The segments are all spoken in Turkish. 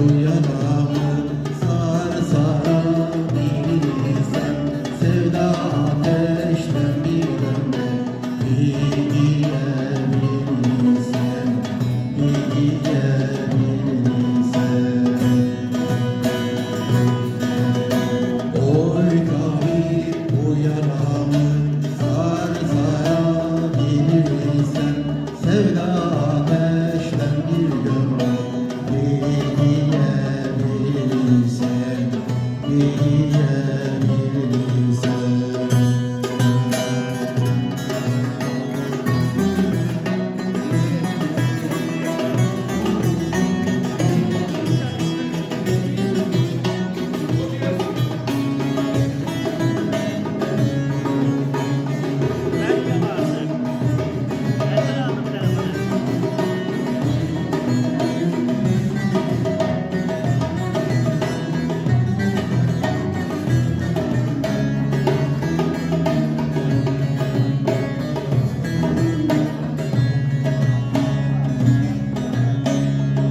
bu yaramı sar sarabilirsen, sevda ateşten bir gömlek giyebilirsen, giyebilirsen. Oy tabip bu yaramı sar sarabilirsen, sevda ateşten bir gömlek giyebilirsen, giyebilirsen.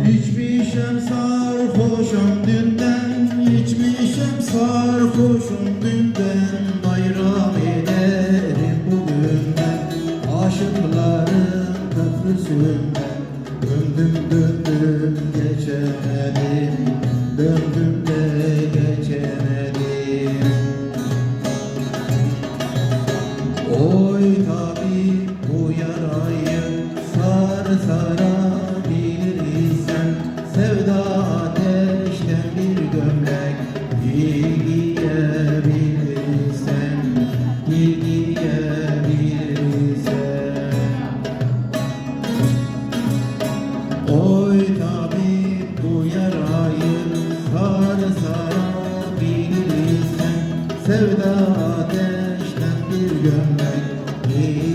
İçmişem sarhoşum dünden, içmişem sarhoşum dünden, bayram ederim bugünden, aşıkların köprüsünden. Döndüm döndüm geçemedim, döndüm de geçemedim. Oy tabip bu yarayı sar sarabilirsen, sevda ateşten bir gömlek giyebilirsen, giyebilirsen. Oy tabip bu yarayı sar sarabilirsen, sevda ateşten bir gömlek giyebilirsen.